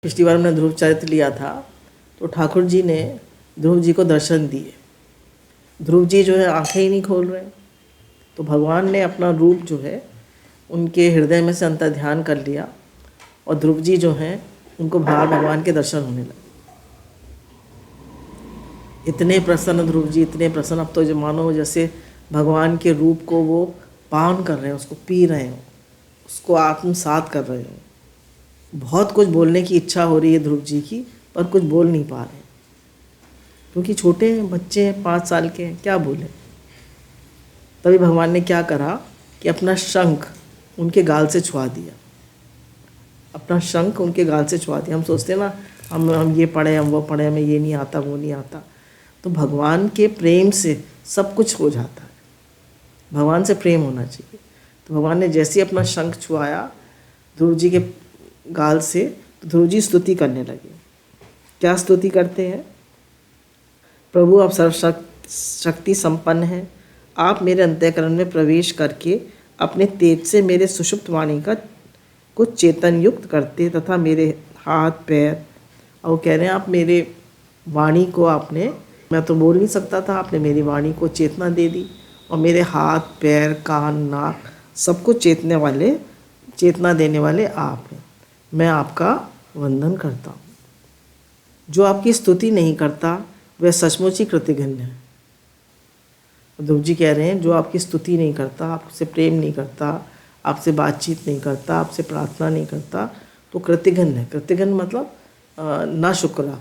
पिछली बार हमने ध्रुव चरित्र लिया था तो ठाकुर जी ने ध्रुव जी को दर्शन दिए। ध्रुव जी जो है आंखें ही नहीं खोल रहे, तो भगवान ने अपना रूप जो है उनके हृदय में से अंतर ध्यान कर लिया और ध्रुव जी जो हैं उनको बाहर भगवान के दर्शन होने लगे। इतने प्रसन्न ध्रुव जी, इतने प्रसन्न, अब तो जो मानो जैसे भगवान के रूप को वो पान कर रहे हैं, उसको पी रहे हो, उसको आत्मसात कर रहे हो। बहुत कुछ बोलने की इच्छा हो रही है ध्रुव जी की, पर कुछ बोल नहीं पा रहे क्योंकि छोटे हैं, बच्चे हैं, 5 साल के हैं, क्या बोले। तभी भगवान ने क्या करा कि अपना शंख उनके गाल से छुआ दिया। अपना शंख उनके गाल से छुआ दिया। हम सोचते हैं ना, हम ये पढ़े, हम वो पढ़े, हमें ये नहीं आता, वो नहीं आता। तो भगवान के प्रेम से सब कुछ हो जाता है। भगवान से प्रेम होना चाहिए। तो भगवान ने जैसे ही अपना शंख छुआया ध्रुव जी के गाल से, तो ध्रुव जी स्तुति करने लगे। क्या स्तुति करते हैं? प्रभु आप सर्वशक्ति संपन्न हैं। आप मेरे अंतःकरण में प्रवेश करके अपने तेज से मेरे सुषुप्त वाणी का कुछ चेतन युक्त करते तथा मेरे हाथ पैर, और वो कह रहे हैं आप मेरे वाणी को आपने, मैं तो बोल नहीं सकता था, आपने मेरी वाणी को चेतना दे दी और मेरे हाथ पैर कान नाक सबको चेतना देने वाले आप हैं। मैं आपका वंदन करता हूँ। जो आपकी स्तुति नहीं करता वह सचमुच ही कृतघ्न है। ध्रुव जी कह रहे हैं जो आपकी स्तुति नहीं करता, आपसे प्रेम नहीं करता, आपसे बातचीत नहीं करता, आपसे प्रार्थना नहीं करता, तो कृतघ्न है। कृतघ्न मतलब ना शुक्रा,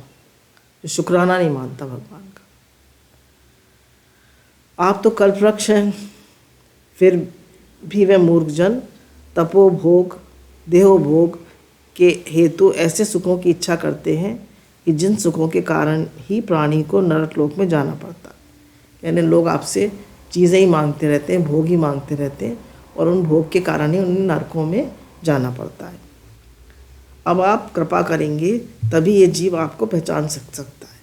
जो शुक्राना नहीं मानता भगवान का। आप तो कल्पवृक्ष हैं, फिर भी वह मूर्खजन तपोभोग देहोभोग के हेतु ऐसे सुखों की इच्छा करते हैं कि जिन सुखों के कारण ही प्राणी को नरकलोक में जाना पड़ता है। यानी लोग आपसे चीज़ें ही मांगते रहते हैं, भोग ही मांगते रहते हैं, और उन भोग के कारण ही उन्हें नरकों में जाना पड़ता है। अब आप कृपा करेंगे तभी ये जीव आपको पहचान सकता है।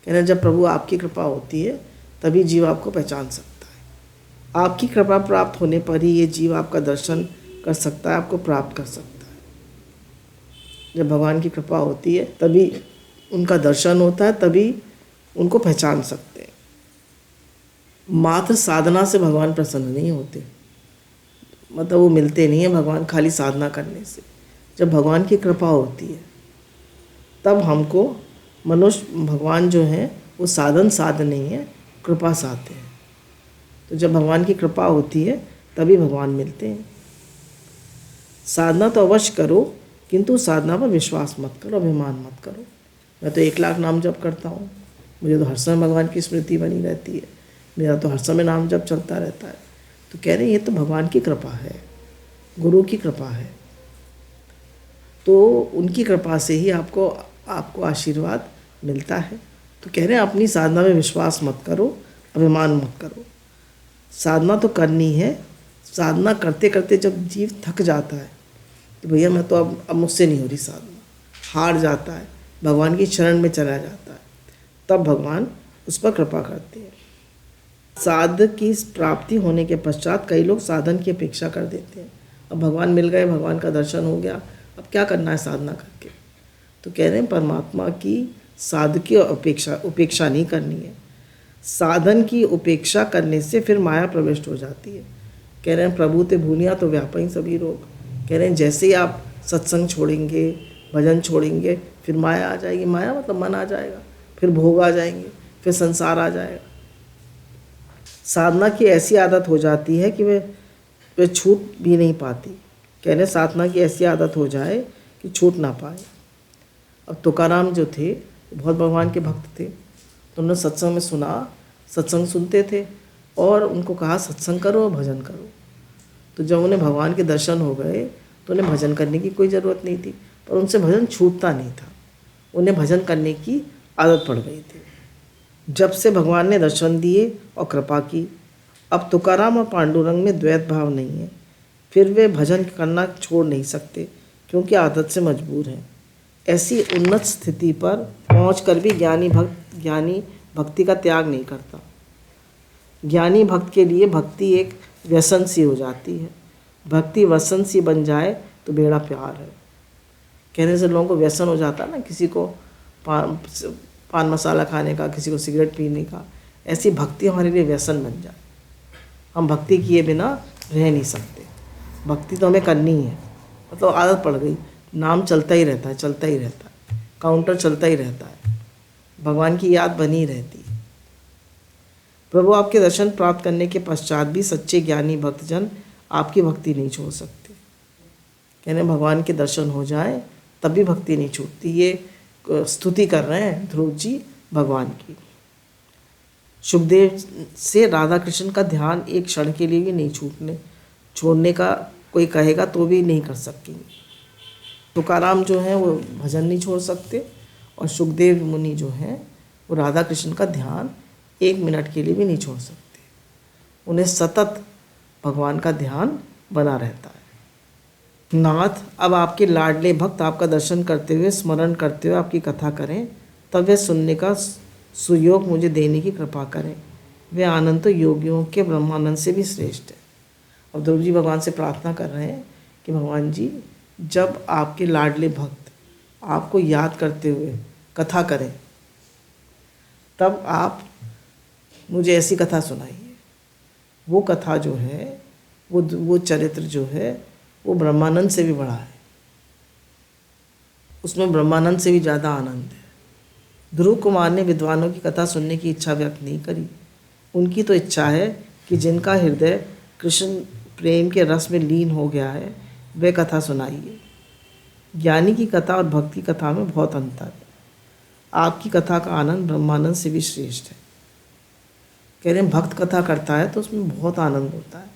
कहना जब प्रभु आपकी कृपा होती है तभी जीव आपको पहचान सकता है। आपकी कृपा प्राप्त होने पर ही ये जीव आपका दर्शन कर सकता है, आपको प्राप्त कर सकता है। जब भगवान की कृपा होती है तभी उनका दर्शन होता है, तभी उनको पहचान सकते हैं। मात्र साधना से भगवान प्रसन्न नहीं होते, मतलब वो मिलते नहीं हैं भगवान खाली साधना करने से। जब भगवान की कृपा होती है तब हमको मनुष्य, भगवान जो हैं वो साधन साध नहीं है, कृपा साधते हैं। तो जब भगवान की कृपा होती है तभी भगवान मिलते हैं। साधना तो अवश्य करो, किंतु साधना पर विश्वास मत करो, अभिमान मत करो। मैं तो 1 लाख नाम जप करता हूँ, मुझे तो हर समय भगवान की स्मृति बनी रहती है, मेरा तो हर समय नाम जप चलता रहता है। तो कह रहे हैं ये तो भगवान की कृपा है, गुरु की कृपा है। तो उनकी कृपा से ही आपको आशीर्वाद मिलता है। तो कह रहे हैं अपनी साधना में विश्वास मत करो, अभिमान मत करो। साधना तो करनी है। साधना करते करते जब जीव थक जाता है कि भैया मैं तो अब मुझसे नहीं हो रही साधना, हार जाता है, भगवान की शरण में चला जाता है, तब भगवान उस पर कृपा करते हैं। साधक की प्राप्ति होने के पश्चात कई लोग साधन की अपेक्षा कर देते हैं। अब भगवान मिल गए, भगवान का दर्शन हो गया, अब क्या करना है साधना करके। तो कह रहे हैं परमात्मा की साधक की उपेक्षा नहीं करनी है। साधन की उपेक्षा करने से फिर माया प्रविष्ट हो जाती है। कह रहे हैं प्रभु ते भूलिया तो व्यापी सभी रोग। कह रहे हैं जैसे ही आप सत्संग छोड़ेंगे, भजन छोड़ेंगे, फिर माया आ जाएगी। माया मतलब मन आ जाएगा, फिर भोग आ जाएंगे, फिर संसार आ जाएगा। साधना की ऐसी आदत हो जाती है कि वे छूट भी नहीं पाती। कह रहे साधना की ऐसी आदत हो जाए कि छूट ना पाए। अब तुकाराम जो थे बहुत भगवान के भक्त थे, तो उन्होंने सत्संग में सुना, सत्संग सुनते थे और उनको कहा सत्संग करो और भजन करो। तो जब उन्हें भगवान के दर्शन हो गए तो उन्हें भजन करने की कोई ज़रूरत नहीं थी, पर उनसे भजन छूटता नहीं था, उन्हें भजन करने की आदत पड़ गई थी। जब से भगवान ने दर्शन दिए और कृपा की, अब तुकाराम और पांडुरंग में द्वैत भाव नहीं है। फिर वे भजन करना छोड़ नहीं सकते क्योंकि आदत से मजबूर हैं। ऐसी उन्नत स्थिति पर पहुंचकर भी ज्ञानी भक्ति का त्याग नहीं करता। ज्ञानी भक्त के लिए भक्ति एक व्यसन सी हो जाती है। भक्ति व्यसन सी बन जाए तो बेड़ा प्यार है। कहने से लोगों को व्यसन हो जाता है ना, किसी को पान मसाला खाने का, किसी को सिगरेट पीने का। ऐसी भक्ति हमारे लिए व्यसन बन जाए। हम भक्ति किए बिना रह नहीं सकते। भक्ति तो हमें करनी है, तो आदत पड़ गई, नाम चलता ही रहता है, चलता ही रहता है, काउंटर चलता ही रहता है, भगवान की याद बनी रहती है। प्रभु आपके दर्शन प्राप्त करने के पश्चात भी सच्चे ज्ञानी भक्तजन आपकी भक्ति नहीं छोड़ सकते। कहने भगवान के दर्शन हो जाए तब भी भक्ति नहीं छूटती। ये स्तुति कर रहे हैं ध्रुव जी भगवान की। सुखदेव से राधा कृष्ण का ध्यान एक क्षण के लिए भी नहीं छोड़ने का कोई कहेगा तो भी नहीं कर सकेंगे। तुकाराम जो है वो भजन नहीं छोड़ सकते, और सुखदेव मुनि जो हैं वो राधा कृष्ण का ध्यान 1 मिनट के लिए भी नहीं छोड़ सकते। उन्हें सतत भगवान का ध्यान बना रहता है। नाथ, अब आपके लाडले भक्त आपका दर्शन करते हुए, स्मरण करते हुए आपकी कथा करें, तब वे सुनने का सुयोग मुझे देने की कृपा करें। वे आनंद तो योगियों के ब्रह्मानंद से भी श्रेष्ठ है। अब ध्रुव जी भगवान से प्रार्थना कर रहे हैं कि भगवान जी, जब आपके लाडले भक्त आपको याद करते हुए कथा करें, तब आप मुझे ऐसी कथा सुनाइए। वो कथा जो है, वो चरित्र जो है, वो ब्रह्मानंद से भी बड़ा है। उसमें ब्रह्मानंद से भी ज़्यादा आनंद है। ध्रुव कुमार ने विद्वानों की कथा सुनने की इच्छा व्यक्त नहीं करी। उनकी तो इच्छा है कि जिनका हृदय कृष्ण प्रेम के रस में लीन हो गया है, वे कथा सुनाइए। ज्ञानी की कथा और भक्ति कथा में बहुत अंतर है। आपकी कथा का आनंद ब्रह्मानंद से भी श्रेष्ठ है। कह रहे हैं भक्त कथा करता है तो उसमें बहुत आनंद होता है,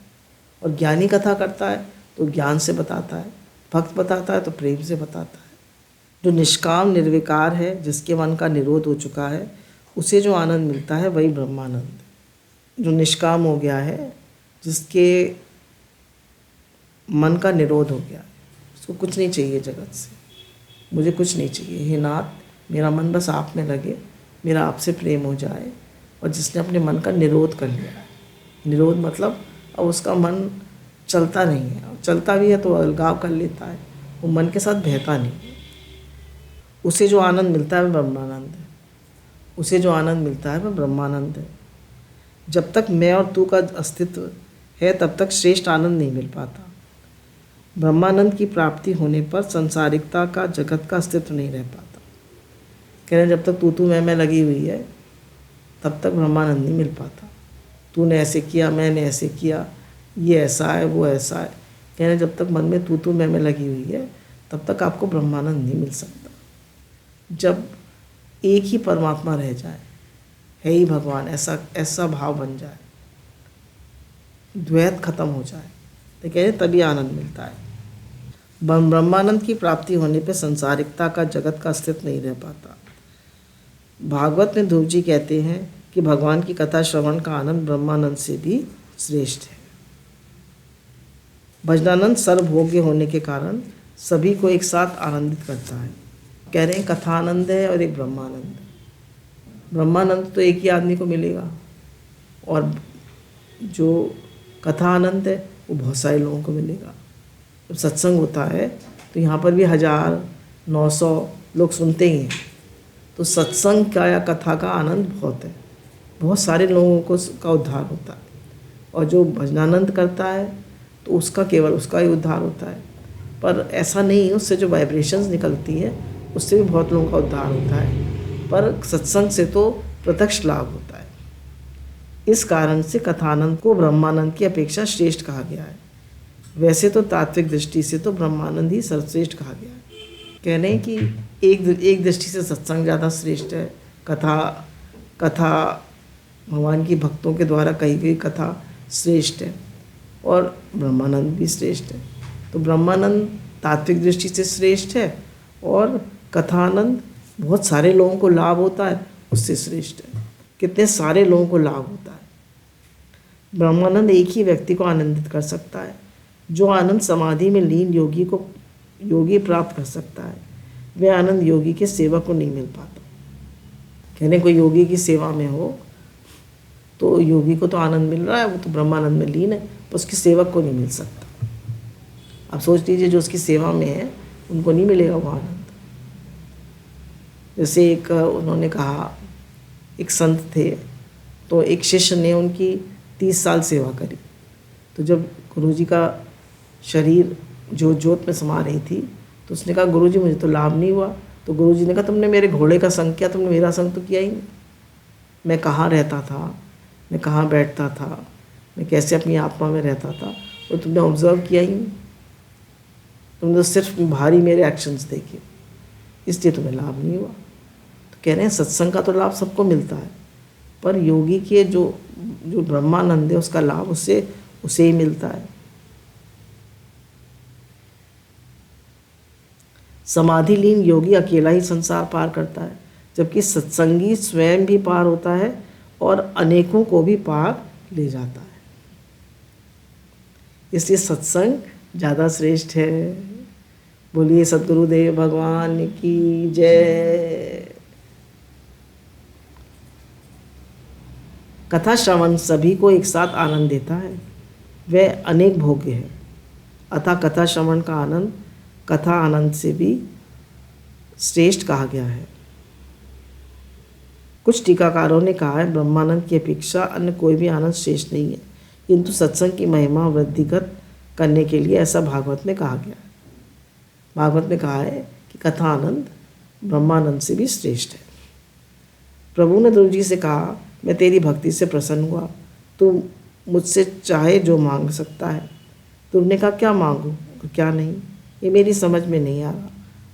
और ज्ञानी कथा करता है तो ज्ञान से बताता है, भक्त बताता है तो प्रेम से बताता है। जो निष्काम निर्विकार है, जिसके मन का निरोध हो चुका है, उसे जो आनंद मिलता है वही ब्रह्मानंद। जो निष्काम हो गया है, जिसके मन का निरोध हो गया है, उसको कुछ नहीं चाहिए जगत से, मुझे कुछ नहीं चाहिए, हे नाथ मेरा मन बस आप में लगे, मेरा आपसे प्रेम हो जाए। और जिसने अपने मन का निरोध कर लिया है, निरोध मतलब अब उसका मन चलता नहीं है, और चलता भी है तो अलगाव कर लेता है, वो मन के साथ बहता नहीं है, उसे जो आनंद मिलता है वह ब्रह्मानंद है। उसे जो आनंद मिलता है वह ब्रह्मानंद है। जब तक मैं और तू का अस्तित्व है तब तक श्रेष्ठ आनंद नहीं मिल पाता। ब्रह्मानंद की प्राप्ति होने पर संसारिकता का, जगत का अस्तित्व नहीं रह पाता। कह रहे जब तक तू मैं लगी हुई है तब तक ब्रह्मानंद नहीं मिल पाता। तूने ऐसे किया, मैंने ऐसे किया, ये ऐसा है, वो ऐसा है। कह रहे जब तक मन में तू मैं लगी हुई है तब तक आपको ब्रह्मानंद नहीं मिल सकता। जब एक ही परमात्मा रह जाए, है ही भगवान, ऐसा भाव बन जाए, द्वैत खत्म हो जाए, तो कह रहे तभी आनंद मिलता है। ब्रह्मानंद की प्राप्ति होने पे संसारिकता का, जगत का अस्तित्व नहीं रह पाता। भागवत में ध्रुव जी कहते हैं कि भगवान की कथा श्रवण का आनंद ब्रह्मानंद से भी श्रेष्ठ है। भजनानंद सर्वभोग्य होने के कारण सभी को एक साथ आनंदित करता है। कह रहे हैं कथानंद है और एक ब्रह्मानंद। ब्रह्मानंद तो एक ही आदमी को मिलेगा, और जो कथा आनंद है वो बहुत सारे लोगों को मिलेगा। जब सत्संग होता है तो यहाँ पर भी 1000-900 लोग सुनते ही हैं, तो सत्संग का या कथा का आनंद बहुत है, बहुत सारे लोगों को का उद्धार होता है। और जो भजनानंद करता है तो उसका केवल उसका ही उद्धार होता है, पर ऐसा नहीं है, उससे जो वाइब्रेशंस निकलती है उससे भी बहुत लोगों का उद्धार होता है, पर सत्संग से तो प्रत्यक्ष लाभ होता है। इस कारण से कथानंद को ब्रह्मानंद की अपेक्षा श्रेष्ठ कहा गया है। वैसे तो तात्विक दृष्टि से तो ब्रह्मानंद ही सर्वश्रेष्ठ कहा गया है। कह रहे हैं कि एक दृष्टि से सत्संग ज़्यादा श्रेष्ठ है, कथा भगवान की भक्तों के द्वारा कही गई कथा श्रेष्ठ है, और ब्रह्मानंद भी श्रेष्ठ है। तो ब्रह्मानंद तात्विक दृष्टि से श्रेष्ठ है, और कथानंद बहुत सारे लोगों को लाभ होता है, उससे श्रेष्ठ है। कितने सारे लोगों को लाभ होता है। ब्रह्मानंद एक ही व्यक्ति को आनंदित कर सकता है। जो आनंद समाधि में लीन योगी प्राप्त कर सकता है, वह आनंद योगी के सेवक को नहीं मिल पाता। कहने कोई योगी की सेवा में हो तो योगी को तो आनंद मिल रहा है, वो तो ब्रह्मानंद में लीन है, पर उसके सेवक को नहीं मिल सकता। आप सोच लीजिए जो उसकी सेवा में है उनको नहीं मिलेगा वो आनंद। जैसे एक उन्होंने कहा, एक संत थे, तो एक शिष्य ने उनकी 30 साल सेवा करी। तो जब गुरुजी का शरीर जो जोत में समा रही थी, तो उसने कहा गुरुजी मुझे तो लाभ नहीं हुआ। तो गुरुजी ने कहा तुमने मेरे घोड़े का संग किया, तुमने मेरा संग तो किया ही नहीं। मैं कहाँ रहता था, मैं कहाँ बैठता था, मैं कैसे अपनी आत्मा में रहता था, वो तुमने ऑब्जर्व किया ही नहीं। तुमने तो सिर्फ भारी मेरे एक्शंस देखे, इसलिए तुम्हें लाभ नहीं हुआ। तो कह रहे हैं सत्संग का तो लाभ सबको मिलता है, पर योगी के जो ब्रह्मानंद है उसका लाभ उसे ही मिलता है। समाधि लीन योगी अकेला ही संसार पार करता है, जबकि सत्संगी स्वयं भी पार होता है और अनेकों को भी पार ले जाता है। इसलिए सत्संग ज़्यादा श्रेष्ठ है। बोलिए सद्गुरुदेव भगवान की जय। कथा श्रवण सभी को एक साथ आनंद देता है, वह अनेक भोग्य है। अतः कथा श्रवण का आनंद कथा आनंद से भी श्रेष्ठ कहा गया है। कुछ टीकाकारों ने कहा है ब्रह्मानंद की अपेक्षा अन्य कोई भी आनंद श्रेष्ठ नहीं है, किंतु सत्संग की महिमा वृद्धिगत करने के लिए ऐसा भागवत में कहा गया है। भागवत में कहा है कि कथा आनंद ब्रह्मानंद से भी श्रेष्ठ है। प्रभु ने ध्रुव जी से कहा मैं तेरी भक्ति से प्रसन्न हुआ, तू मुझसे चाहे जो मांग सकता है। ध्रुव ने कहा क्या मांगूं और क्या नहीं, ये मेरी समझ में नहीं आ रहा,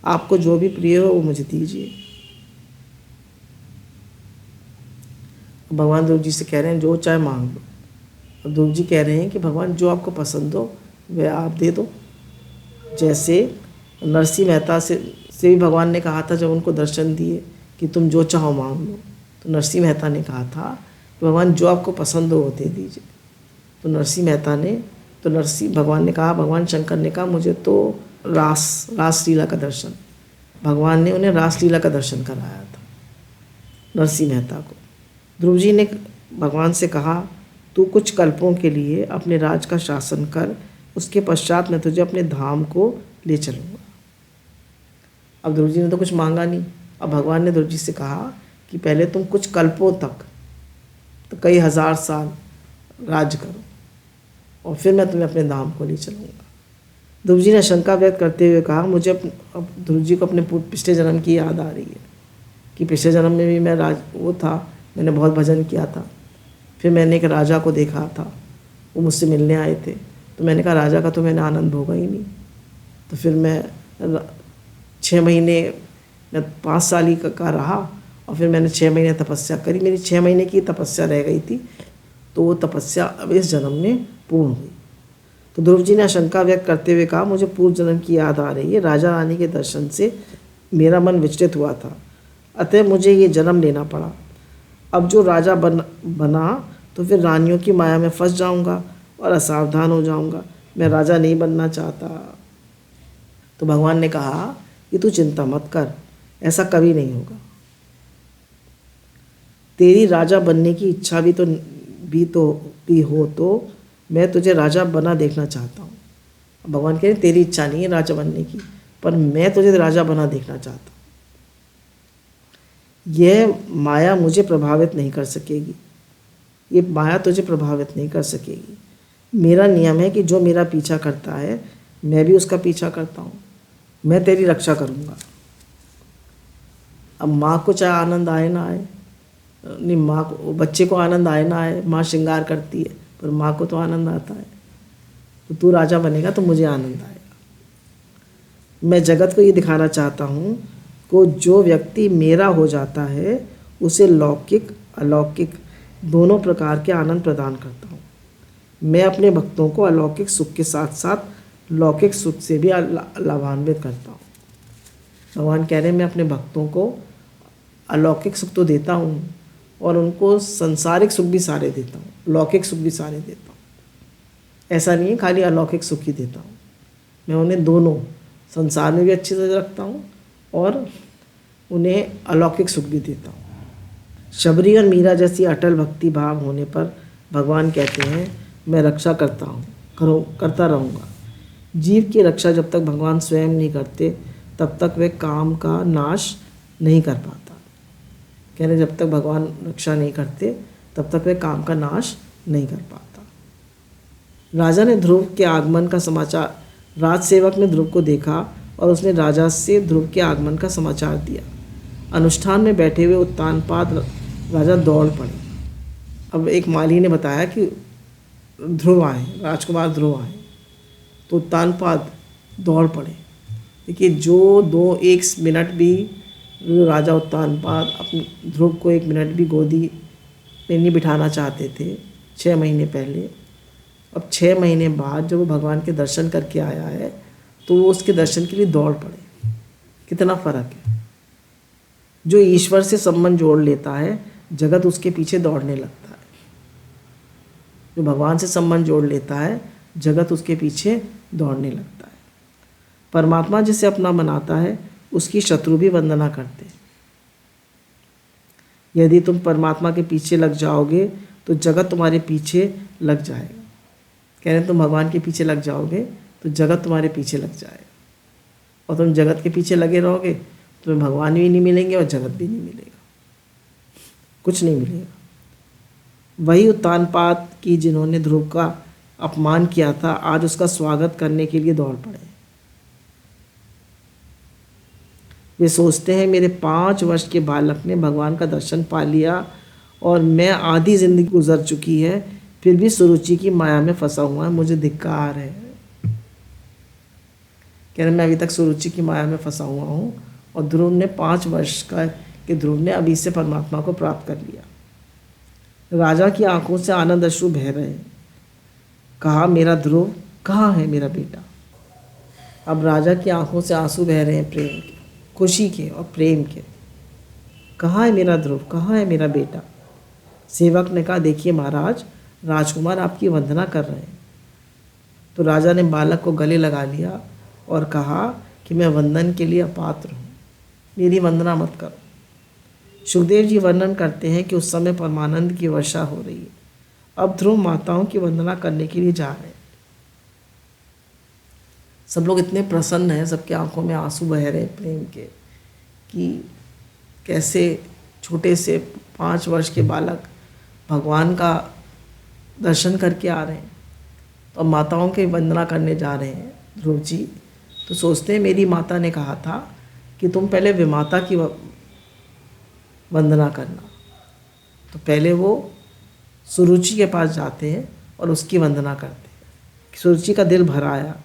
आपको जो भी प्रिय हो वो मुझे दीजिए। भगवान ध्रुव जी से कह रहे हैं जो चाहे मांग लो। और ध्रुव जी कह रहे हैं कि भगवान जो आपको पसंद हो वह आप दे दो। जैसे नरसिंह मेहता से भी भगवान ने कहा था जब उनको दर्शन दिए कि तुम जो चाहो मांग लो, तो नरसिंह मेहता ने कहा था भगवान जो आपको पसंद हो वो दे दीजिए। तो भगवान ने कहा, भगवान शंकर ने कहा मुझे तो रास लीला का दर्शन, भगवान ने उन्हें रास लीला का दर्शन कराया था नरसिंह मेहता को। ध्रुव जी ने भगवान से कहा तू कुछ कल्पों के लिए अपने राज का शासन कर, उसके पश्चात मैं तुझे अपने धाम को ले चलूँगा। अब ध्रुव जी ने तो कुछ मांगा नहीं। अब भगवान ने ध्रुव जी से कहा कि पहले तुम कुछ कल्पों तक, तो कई हजार साल राज करो और फिर मैं तुम्हें अपने धाम को ले चलूँगा। ध्रुव जी ने शंका व्यक्त करते हुए कहा मुझे अब ध्रुव जी को अपने पिछले जन्म की याद आ रही है कि पिछले जन्म में भी मैं मैंने बहुत भजन किया था। फिर मैंने एक राजा को देखा था, वो मुझसे मिलने आए थे, तो मैंने कहा राजा का तो मैंने आनंद भोगा ही नहीं। तो फिर मैं 6 महीने, मैं 5 साल ही का रहा और फिर मैंने 6 महीने तपस्या करी। मेरी 6 महीने की तपस्या रह गई थी, तो वो तपस्या अब इस जन्म में पूर्ण हुई। तो ध्रुव जी ने आशंका व्यक्त करते हुए कहा मुझे पूर्व जन्म की याद आ रही है, राजा रानी के दर्शन से मेरा मन विचलित हुआ था, अतः मुझे ये जन्म लेना पड़ा। अब जो राजा बना तो फिर रानियों की माया में फंस जाऊंगा और असावधान हो जाऊंगा। मैं राजा नहीं बनना चाहता। तो भगवान ने कहा कि तू चिंता मत कर, ऐसा कभी नहीं होगा। तेरी राजा बनने की इच्छा भी हो तो मैं तुझे राजा बना देखना चाहता हूँ। भगवान कह रहे तेरी इच्छा नहीं है राजा बनने की, पर मैं तुझे राजा बना देखना चाहता हूँ। यह माया मुझे प्रभावित नहीं कर सकेगी, ये माया तुझे प्रभावित नहीं कर सकेगी। मेरा नियम है कि जो मेरा पीछा करता है मैं भी उसका पीछा करता हूँ, मैं तेरी रक्षा करूँगा। अब माँ को चाहे आनंद आए ना आए, नहीं माँ को, बच्चे को आनंद आए ना आए, माँ श्रृंगार करती है, पर माँ को तो आनंद आता है। तो तू राजा बनेगा तो मुझे आनंद आएगा। मैं जगत को ये दिखाना चाहता हूँ को जो व्यक्ति मेरा हो जाता है उसे लौकिक अलौकिक दोनों प्रकार के आनंद प्रदान करता हूँ। मैं अपने भक्तों को अलौकिक सुख के साथ साथ लौकिक सुख से भी लाभान्वित करता हूँ। भगवान कह रहे हैं मैं अपने भक्तों को अलौकिक सुख तो देता हूँ और उनको संसारिक सुख भी सारे देता हूँ, लौकिक सुख भी सारे देता हूँ। ऐसा नहीं है खाली अलौकिक सुख ही देता हूँ, मैं उन्हें दोनों संसार में भी अच्छे से रखता हूँ और उन्हें अलौकिक सुख भी देता हूँ। शबरी और मीरा जैसी अटल भक्ति भाव होने पर भगवान कहते हैं मैं रक्षा करता रहूँगा। जीव की रक्षा जब तक भगवान स्वयं नहीं करते तब तक वे काम का नाश नहीं कर पाता। कह रहे जब तक भगवान रक्षा नहीं करते तब तक वे काम का नाश नहीं कर पाता। राजा ने ध्रुव के आगमन का समाचार, राजसेवक ने ध्रुव को देखा और उसने राजा से ध्रुव के आगमन का समाचार दिया। अनुष्ठान में बैठे हुए उत्तानपाद राजा दौड़ पड़े। अब एक माली ने बताया कि ध्रुव आए, राजकुमार ध्रुव आए, तो उत्तानपाद दौड़ पड़े। देखिए जो 1 मिनट भी राजा उत्तानपाद अपने ध्रुव को 1 मिनट भी गोदी में नहीं बिठाना चाहते थे 6 महीने पहले, अब 6 महीने बाद जब वो भगवान के दर्शन करके आया है तो वो उसके दर्शन के लिए दौड़ पड़े। कितना फ़र्क है। जो ईश्वर से संबंध जोड़ लेता है जगत उसके पीछे दौड़ने लगता है। जो भगवान से संबंध जोड़ लेता है जगत उसके पीछे दौड़ने लगता है। परमात्मा जिसे अपना बनाता है उसकी शत्रु भी वंदना करते हैं। यदि तुम परमात्मा के पीछे लग जाओगे तो जगत तुम्हारे पीछे लग जाएगा। कह रहे तुम भगवान के पीछे लग जाओगे तो जगत तुम्हारे पीछे लग जाएगा, और तुम जगत के पीछे लगे रहोगे तुम्हें भगवान भी नहीं मिलेंगे और जगत भी नहीं मिलेगा, कुछ नहीं मिलेगा। वही उत्तानपाद की जिन्होंने ध्रुव का अपमान किया था आज उसका स्वागत करने के लिए दौड़ पड़े। वे सोचते हैं मेरे 5 वर्ष के बालक ने भगवान का दर्शन पा लिया और मैं आधी जिंदगी गुजर चुकी है फिर भी सुरुचि की माया में फंसा हुआ है, मुझे धिक्कार है। कह रहे मैं अभी तक सुरुचि की माया में फंसा हुआ हूँ और ध्रुव ने 5 वर्ष का कि ध्रुव ने अभी से परमात्मा को प्राप्त कर लिया। राजा की आंखों से आनंद अश्रु बह रहे हैं। कहा मेरा ध्रुव कहाँ है मेरा बेटा। अब राजा की आंखों से आंसू बह रहे हैं, प्रेम के, खुशी के और प्रेम के। कहाँ है मेरा ध्रुव, कहाँ है मेरा बेटा। सेवक ने कहा देखिए महाराज, राजकुमार आपकी वंदना कर रहे हैं। तो राजा ने बालक को गले लगा लिया और कहा कि मैं वंदन के लिए अपात्र हूँ, मेरी वंदना मत करो। सुखदेव जी वर्णन करते हैं कि उस समय परमानंद की वर्षा हो रही है। अब ध्रुव माताओं की वंदना करने के लिए जा रहे हैं। सब लोग इतने प्रसन्न हैं, सबके आंखों में आंसू बह रहे हैं प्रेम के, कि कैसे छोटे से 5 वर्ष के बालक भगवान का दर्शन करके आ रहे हैं और माताओं की वंदना करने जा रहे हैं ध्रुव जी। तो सोचते हैं मेरी माता ने कहा था कि तुम पहले विमाता की वंदना करना। तो पहले वो सुरुचि के पास जाते हैं और उसकी वंदना करते हैं। सुरुचि का दिल भर आया,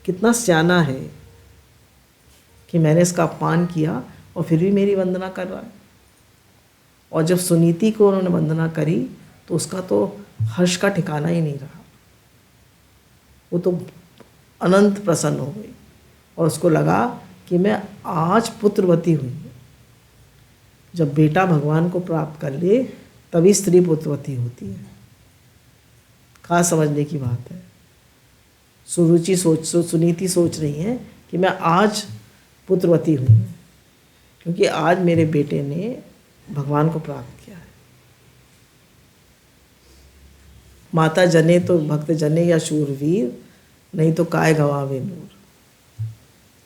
कितना सियाना है कि मैंने इसका अपमान किया और फिर भी मेरी वंदना कर रहा है। और जब सुनीति को उन्होंने वंदना करी तो उसका तो हर्ष का ठिकाना ही नहीं रहा। वो तो अनंत प्रसन्न हो गई और उसको लगा कि मैं आज पुत्रवती हुई। जब बेटा भगवान को प्राप्त कर ले तभी स्त्री पुत्रवती होती है। खास समझने की बात है। सुरुचि सुनीति सोच रही है कि मैं आज पुत्रवती हुई हूँ क्योंकि आज मेरे बेटे ने भगवान को प्राप्त किया है। माता जने तो भक्त जने या शूरवीर, नहीं तो काय गवावे नूर।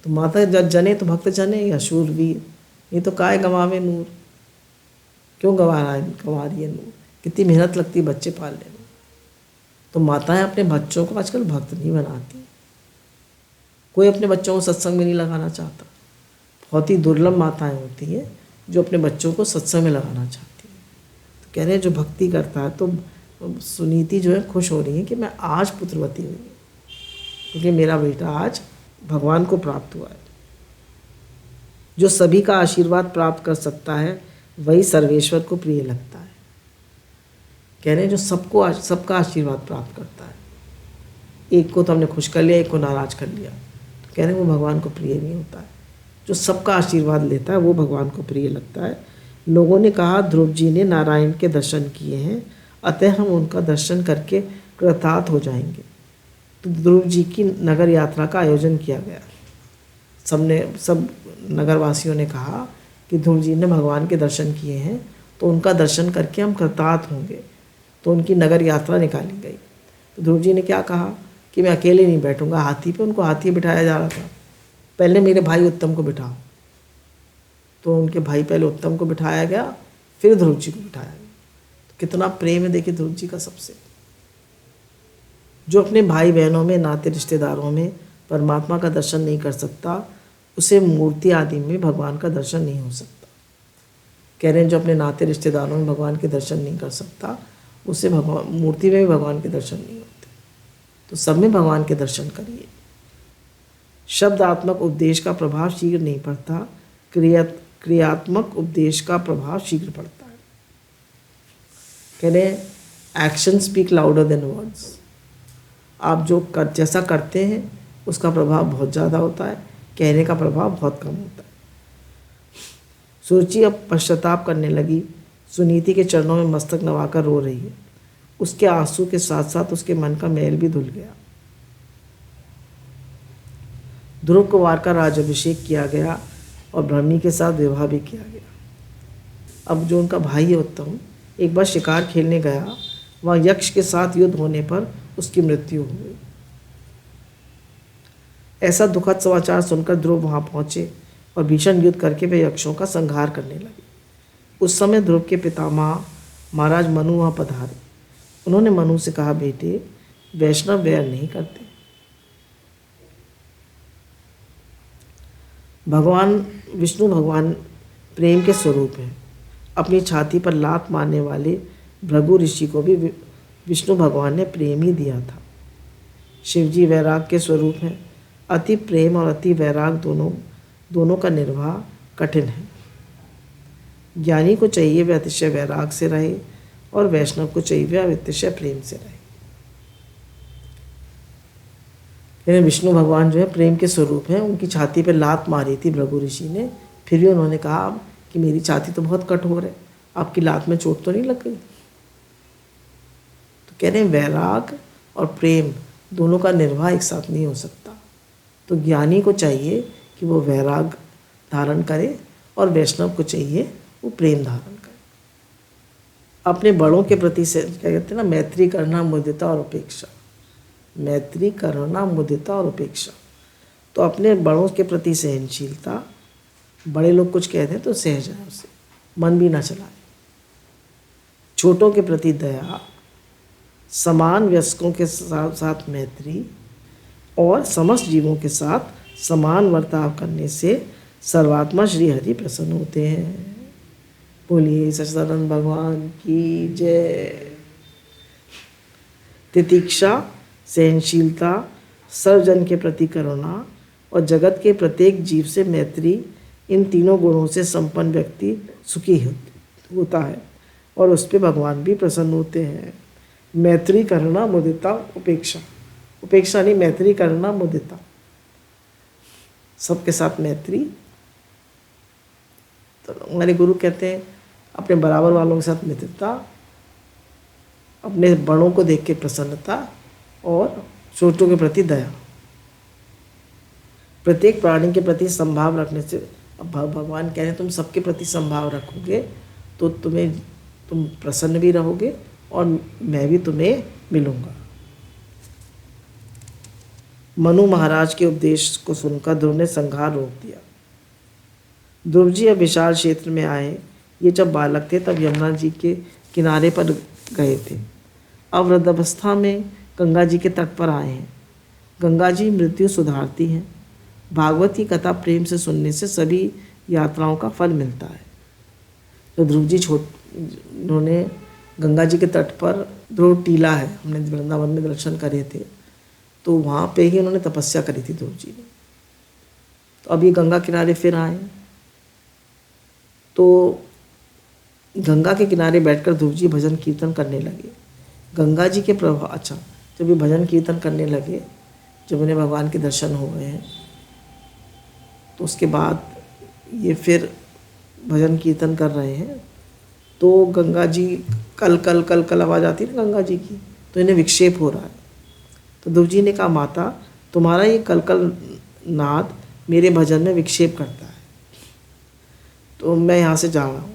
तो माता जने तो भक्त जने या शूरवीर, नहीं तो काय गवावे नूर। क्यों गवा रही है नूर। कितनी मेहनत लगती है बच्चे पालने में। तो माताएं अपने बच्चों को आजकल भक्त नहीं बनाती। कोई अपने बच्चों को सत्संग में नहीं लगाना चाहता। बहुत ही दुर्लभ माताएं होती हैं जो अपने बच्चों को सत्संग में लगाना चाहती हैं। तो कह रहे हैं जो भक्ति करता है, तो सुनीति जो है खुश हो रही है कि मैं आज पुत्रवती हुई क्योंकि मेरा बेटा आज भगवान को प्राप्त हुआ है। जो सभी का आशीर्वाद प्राप्त कर सकता है वही सर्वेश्वर को प्रिय लगता है। कह रहे हैं जो सबका आशीर्वाद प्राप्त करता है। एक को तो हमने खुश कर लिया, एक को नाराज कर लिया, तो कह रहे हैं वो भगवान को प्रिय नहीं होता है। जो सबका आशीर्वाद लेता है वो भगवान को प्रिय लगता है। लोगों ने कहा ध्रुव जी ने नारायण के दर्शन किए हैं, अतः हम उनका दर्शन करके कृतार्थ हो जाएंगे। तो ध्रुव जी की नगर यात्रा का आयोजन किया गया। सब नगरवासियों ने कहा कि ध्रुव जी ने भगवान के दर्शन किए हैं तो उनका दर्शन करके हम कृतार्थ होंगे। तो उनकी नगर यात्रा निकाली गई। तो ध्रुव जी ने क्या कहा कि मैं अकेले नहीं बैठूंगा हाथी पे। उनको हाथी बिठाया जा रहा था। पहले मेरे भाई उत्तम को बिठाओ, तो उनके भाई पहले उत्तम को बिठाया गया, फिर ध्रुव जी को बिठाया गया। तो कितना प्रेम है देखिए ध्रुव जी का सबसे। जो अपने भाई बहनों में, नाते रिश्तेदारों में परमात्मा का दर्शन नहीं कर सकता, उसे मूर्ति आदि में भगवान का दर्शन नहीं हो सकता। कह रहे हैं जो अपने नाते रिश्तेदारों में भगवान के दर्शन नहीं कर सकता, उसे भगवान मूर्ति में भी भगवान के दर्शन नहीं होते। तो सब में भगवान के दर्शन करिए। शब्दात्मक उपदेश का प्रभाव शीघ्र नहीं पड़ता, क्रियात्मक उपदेश का प्रभाव शीघ्र पड़ता है। कह रहे हैं action speak louder than words. आप जैसा करते हैं उसका प्रभाव बहुत ज़्यादा होता है, कहने का प्रभाव बहुत कम होता है। सुरुचि अब पश्चाताप करने लगी। सुनीति के चरणों में मस्तक नवाकर रो रही है। उसके आंसू के साथ साथ उसके मन का मैल भी धुल गया। ध्रुव कुमार का राजाभिषेक किया गया और ब्रह्मी के साथ विवाह भी किया गया। अब जो उनका भाई है उत्तम, एक बार शिकार खेलने गया, वहाँ यक्ष के साथ युद्ध होने पर उसकी मृत्यु हो गई। ऐसा दुखद समाचार सुनकर ध्रुव वहाँ पहुँचे और भीषण युद्ध करके वे यक्षों का संहार करने लगे। उस समय ध्रुव के पितामह महाराज मनु वहाँ पधारे। उन्होंने मनु से कहा, बेटे, वैष्णव वैर नहीं करते। विष्णु भगवान प्रेम के स्वरूप हैं। अपनी छाती पर लात मारने वाले भृगु ऋषि को भी विष्णु भगवान ने प्रेम ही दिया था। शिवजी वैराग के स्वरूप हैं। अति प्रेम और अति वैराग दोनों का निर्वाह कठिन है। ज्ञानी को चाहिए वह अतिशय वैराग से रहे और वैष्णव को चाहिए वह अतिशय प्रेम से रहे। विष्णु भगवान जो है प्रेम के स्वरूप हैं। उनकी छाती पे लात मारी थी भृगु ऋषि ने, फिर भी उन्होंने कहा कि मेरी छाती तो बहुत कठोर है, आपकी लात में चोट तो नहीं लग गई। तो कह रहे हैं वैराग और प्रेम दोनों का निर्वाह एक साथ नहीं हो सकता। तो ज्ञानी को चाहिए कि वो वैराग धारण करे और वैष्णव को चाहिए वो प्रेम धारण करे। अपने बड़ों के प्रति से क्या कहते हैं ना, मैत्री करना, मुदिता और उपेक्षा। मैत्री करना, मुदिता और उपेक्षा। तो अपने बड़ों के प्रति सहनशीलता, बड़े लोग कुछ कहते हैं तो सह जाए, उसे मन भी ना चलाए। छोटों के प्रति दया, समान वयस्कों के साथ मैत्री और समस्त जीवों के साथ समान वर्ताव करने से सर्वात्मा श्री हरि प्रसन्न होते हैं। बोलिए सच्चिदानंद भगवान की जय। तितिक्षा, सहनशीलता, सर्वजन के प्रति करुणा और जगत के प्रत्येक जीव से मैत्री, इन तीनों गुणों से संपन्न व्यक्ति सुखी होता है और उस पर भगवान भी प्रसन्न होते हैं। मैत्री करना, मुदिता, उपेक्षा। उपेक्षा नहीं, मैत्री करना, मुदिता, सबके साथ मैत्री। तो हमारे गुरु कहते हैं अपने बराबर वालों के साथ मित्रता, अपने बड़ों को देख के प्रसन्नता और छोटों के प्रति दया। प्रत्येक प्राणी के प्रति संभाव रखने से, अब भगवान कह रहे हैं तुम सबके प्रति संभाव रखोगे तो तुम प्रसन्न भी रहोगे और मैं भी तुम्हें मिलूंगा। मनु महाराज के उपदेश को सुनकर ध्रुव ने संहार रोक दिया। ध्रुव जी अब विशाल क्षेत्र में आए। ये जब बालक थे तब यमुना जी के किनारे पर गए थे। अब वृद्धावस्था में गंगा जी के तट पर आए हैं। गंगा जी मृत्यु सुधारती हैं। भागवत की कथा प्रेम से सुनने से सभी यात्राओं का फल मिलता है। तो ध्रुव जी उन्होंने गंगा जी के तट पर, ध्रुव टीला है, हमने वृंदावन में दर्शन करे थे, तो वहाँ पे ही उन्होंने तपस्या करी थी ध्रुव जी ने। तो अब ये गंगा किनारे फिर आए, तो गंगा के किनारे बैठकर ध्रुव जी भजन कीर्तन करने लगे। गंगा जी के प्रभाव, अच्छा, जब ये भजन कीर्तन करने लगे, जब उन्हें भगवान के दर्शन हो गए हैं, तो उसके बाद ये फिर भजन कीर्तन कर रहे हैं, तो गंगा जी कल कल कल कल आवाज़ आती है ना गंगा जी की, तो इन्हें विक्षेप हो रहा है। तो ध्रुव जी ने कहा, माता तुम्हारा ये कल कल नाद मेरे भजन में विक्षेप करता है, तो मैं यहाँ से जा रहा हूँ।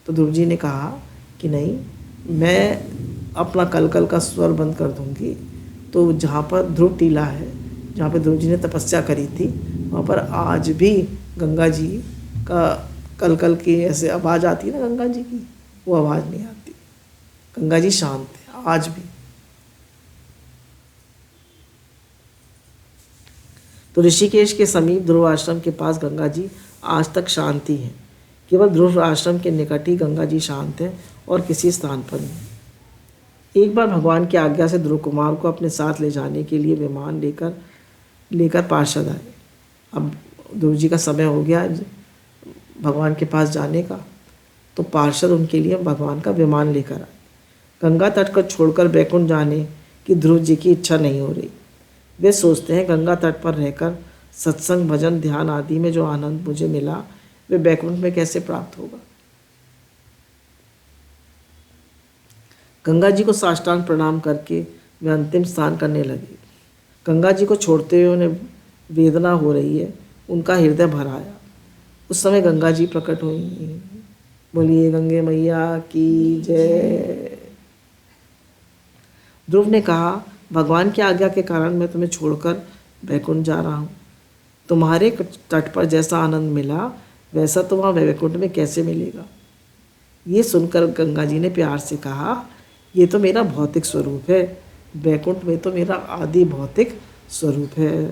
तो ध्रुव जी ने कहा कि नहीं, मैं अपना कल कल का स्वर बंद कर दूँगी, तो जहाँ पर ध्रुव टीला है, जहाँ पर ध्रुव जी ने तपस्या करी थी, वहाँ पर आज भी गंगा जी का कल कल की ऐसे आवाज़ आती है ना गंगा जी की, वो आवाज़ नहीं आती। गंगा जी शांत है आज भी। तो ऋषिकेश के समीप ध्रुव आश्रम के पास गंगा जी आज तक शांति है। केवल ध्रुव आश्रम के निकट ही गंगा जी शांत है और किसी स्थान पर नहीं। एक बार भगवान की आज्ञा से ध्रुव कुमार को अपने साथ ले जाने के लिए विमान लेकर पार्षद आए। अब ध्रुव जी का समय हो गया भगवान के पास जाने का, तो पार्षद उनके लिए भगवान का विमान लेकर आए। गंगा तट को छोड़कर बैकुंठ जाने की ध्रुव जी की इच्छा नहीं हो रही। वे सोचते हैं गंगा तट पर रहकर सत्संग, भजन, ध्यान आदि में जो आनंद मुझे मिला वे बैकुंठ में कैसे प्राप्त होगा। गंगा जी को साष्टांग प्रणाम करके वे अंतिम स्नान करने लगे। गंगा जी को छोड़ते हुए उन्हें वेदना हो रही है, उनका हृदय भर आया। उस समय गंगा जी प्रकट हुई। बोलिए गंगे मैया की जय। ध्रुव ने कहा, भगवान की आज्ञा के कारण मैं तुम्हें छोड़कर बैकुंठ जा रहा हूँ। तुम्हारे तट पर जैसा आनंद मिला वैसा तो वहाँ बैकुंठ में कैसे मिलेगा। ये सुनकर गंगा जी ने प्यार से कहा, ये तो मेरा भौतिक स्वरूप है, बैकुंठ में तो मेरा आदि भौतिक स्वरूप है।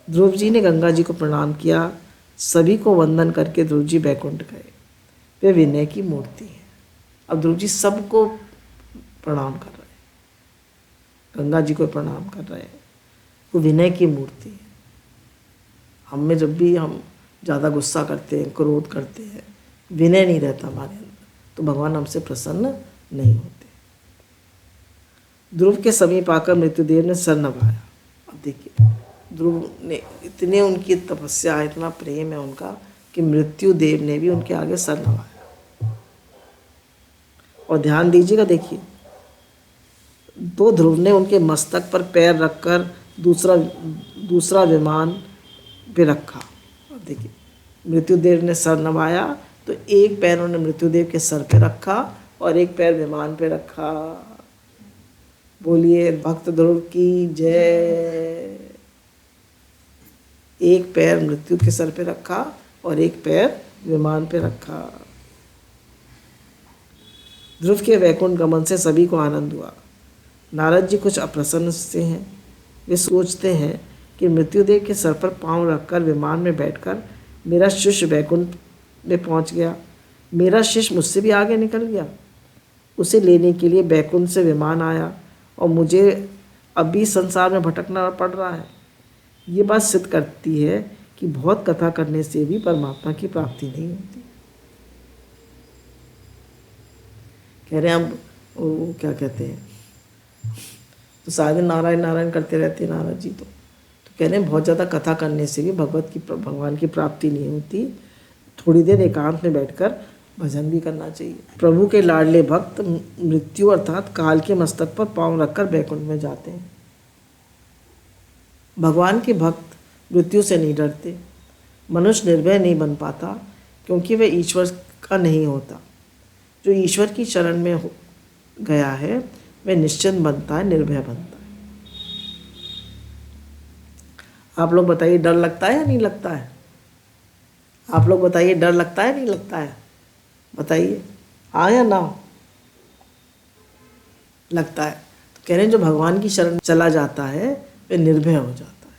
ध्रुव जी ने गंगा जी को प्रणाम किया। सभी को वंदन करके ध्रुव जी बैकुंठ गए। वे विनय की मूर्ति है। अब ध्रुव जी सबको प्रणाम कर रहे हैं, गंगा जी को प्रणाम कर रहे हैं। वो विनय की मूर्ति है। हम में जब भी हम ज़्यादा गुस्सा करते हैं, क्रोध करते हैं, विनय नहीं रहता हमारे अंदर, तो भगवान हमसे प्रसन्न नहीं होते। ध्रुव के समीप आकर मृत्युदेव ने सर नवाया। अब देखिए ध्रुव ने इतने, उनकी तपस्या, इतना प्रेम है उनका कि मृत्युदेव ने भी उनके आगे सर नवाया। और ध्यान दीजिएगा, देखिए तो ध्रुव ने उनके मस्तक पर पैर रखकर दूसरा विमान पे रखा। अब देखिए मृत्युदेव ने सर नवाया तो एक पैर उन्होंने मृत्युदेव के सर पे रखा और एक पैर विमान पे रखा। बोलिए भक्त ध्रुव की जय। एक पैर मृत्यु के सर पे रखा और एक पैर विमान पे रखा। ध्रुव के वैकुंठ गमन से सभी को आनंद हुआ। नारद जी कुछ अप्रसन्न से हैं। वे सोचते हैं कि मृत्युदेव के सर पर पांव रखकर विमान में बैठकर मेरा शिष्य वैकुंठ में पहुंच गया, मेरा शिष्य मुझसे भी आगे निकल गया। उसे लेने के लिए बैकुंठ से विमान आया और मुझे अभी संसार में भटकना पड़ रहा है। ये बात सिद्ध करती है कि बहुत कथा करने से भी परमात्मा की प्राप्ति नहीं होती। कह रहे हैं अब वो क्या कहते हैं, तो सारे दिन नारायण नारायण करते रहते हैं नारद जी। तो कह रहे हैं बहुत ज़्यादा कथा करने से भी भगवान की प्राप्ति नहीं होती। थोड़ी देर एकांत में बैठकर भजन भी करना चाहिए। प्रभु के लाडले भक्त मृत्यु अर्थात काल के मस्तक पर पांव रखकर बैकुंठ में जाते हैं। भगवान के भक्त मृत्यु से नहीं डरते। मनुष्य निर्भय नहीं बन पाता क्योंकि वह ईश्वर का नहीं होता। जो ईश्वर की शरण में गया है वह निश्चिंत बनता है, निर्भय बनता है। आप लोग बताइए डर लगता है या नहीं लगता है? आप लोग बताइए डर लगता है नहीं लगता है? बताइए हाँ या ना? लगता है। तो कह रहे हैं जो भगवान की शरण चला जाता है वह निर्भय हो जाता है,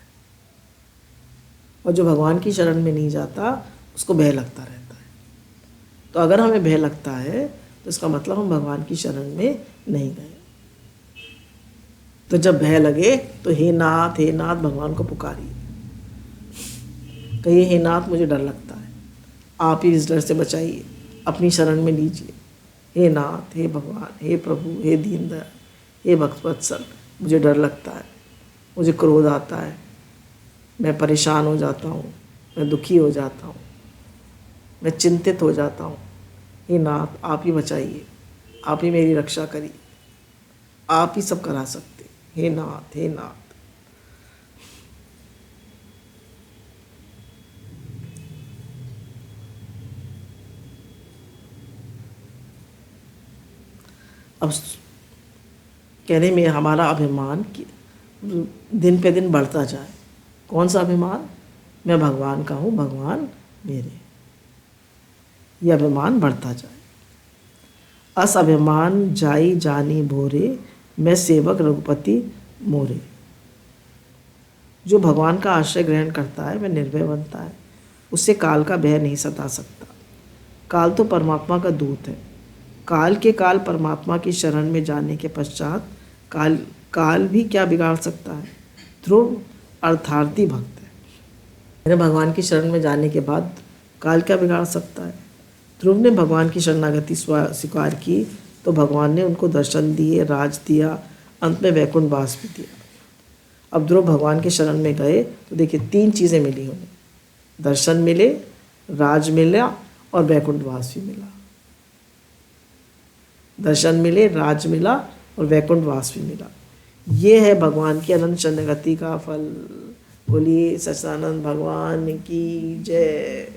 और जो भगवान की शरण में नहीं जाता उसको भय लगता रहता है। तो अगर हमें भय लगता है तो इसका मतलब हम भगवान की शरण में नहीं गए। तो जब भय लगे तो हे नाथ भगवान को पुकारिए, कहिए हे नाथ मुझे डर लगता है, आप ही इस डर से बचाइए, अपनी शरण में लीजिए। हे नाथ, हे भगवान, हे प्रभु, हे दीनदयाल, हे भक्तवत्सल, मुझे डर लगता है, मुझे क्रोध आता है, मैं परेशान हो जाता हूँ, मैं दुखी हो जाता हूँ, मैं चिंतित हो जाता हूँ। हे नाथ आप ही बचाइए, आप ही मेरी रक्षा करिए, आप ही सब करा सकते। हे नाथ, हे नाथ। अब कहने में हमारा अभिमान दिन पे दिन बढ़ता जाए। कौन सा अभिमान? मैं भगवान का हूँ, भगवान मेरे, ये अभिमान बढ़ता जाए। अस अभिमान जाई जानी भोरे, मैं सेवक रघुपति मोरे। जो भगवान का आश्रय ग्रहण करता है वह निर्भय बनता है, उससे काल का भय नहीं सता सकता। काल तो परमात्मा का दूत है। काल के काल परमात्मा की शरण में जाने के पश्चात काल भी क्या बिगाड़ सकता है। ध्रुव अर्थार्थी भक्त है। मेरे भगवान की शरण में जाने के बाद काल क्या बिगाड़ सकता है। ध्रुव ने भगवान की शरणागति स्वीकार की तो भगवान ने उनको दर्शन दिए, राज दिया, अंत में वैकुंठ वास भी दिया। अब ध्रुव भगवान के शरण में गए तो देखिए 3 चीज़ें मिली उन्हें, दर्शन मिले, राज मिला और वैकुंठ वास भी मिला। दर्शन मिले, राज मिला और वैकुंठ वास भी मिला। ये है भगवान की अनंत शरणागति का फल। बोलिए सच्चिदानंद भगवान की जय।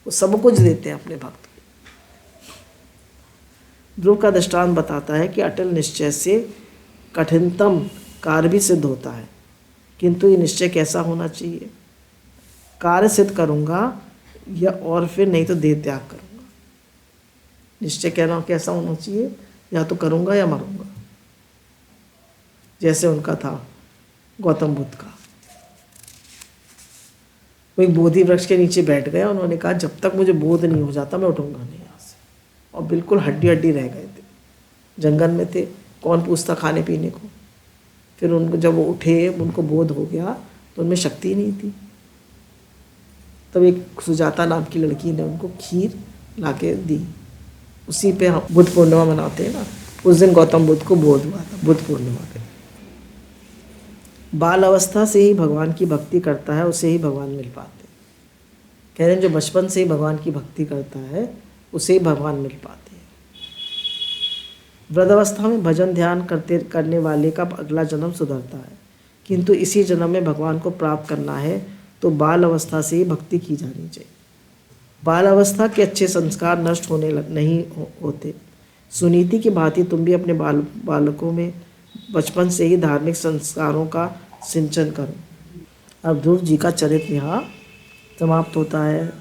वो सब कुछ देते हैं अपने भक्त को। ध्रुव का दृष्टांत बताता है कि अटल निश्चय से कठिनतम कार्य भी सिद्ध होता है, किंतु ये निश्चय कैसा होना चाहिए? कार्य सिद्ध करूँगा या और फिर नहीं तो देह त्याग करूँगा। निश्चय कहना कैसा होना चाहिए? या तो करूँगा या मरूँगा, जैसे उनका था गौतम बुद्ध का। वो एक बोधि वृक्ष के नीचे बैठ गए, उन्होंने कहा जब तक मुझे बोध नहीं हो जाता मैं उठूँगा नहीं यहाँ से। और बिल्कुल हड्डी हड्डी रह गए थे, जंगल में थे, कौन पूछता खाने पीने को। फिर उनको जब वो उठे, उनको बोध हो गया तो उनमें शक्ति नहीं थी। तब एक सुजाता नाम की लड़की ने उनको खीर लाके दी। उसी पे हम बुद्ध पूर्णिमा मनाते हैं ना, उस दिन गौतम बुद्ध को बोध हुआ था, बुद्ध पूर्णिमा पे। बाल अवस्था से ही भगवान की भक्ति करता है, उसे ही भगवान मिल पाते हैं। कह रहे हैं जो बचपन से ही भगवान की भक्ति करता है उसे ही भगवान मिल पाते हैं। वृद्धावस्था में भजन ध्यान करने वाले का अगला जन्म सुधरता है, किंतु इसी जन्म में भगवान को प्राप्त करना है तो बाल अवस्था से ही भक्ति की जानी चाहिए। बाल अवस्था के अच्छे संस्कार नष्ट नहीं होते। सुनीति की भांति तुम भी अपने बालकों में बचपन से ही धार्मिक संस्कारों का सिंचन करो। अब ध्रुव जी का चरित्र यहाँ समाप्त होता है।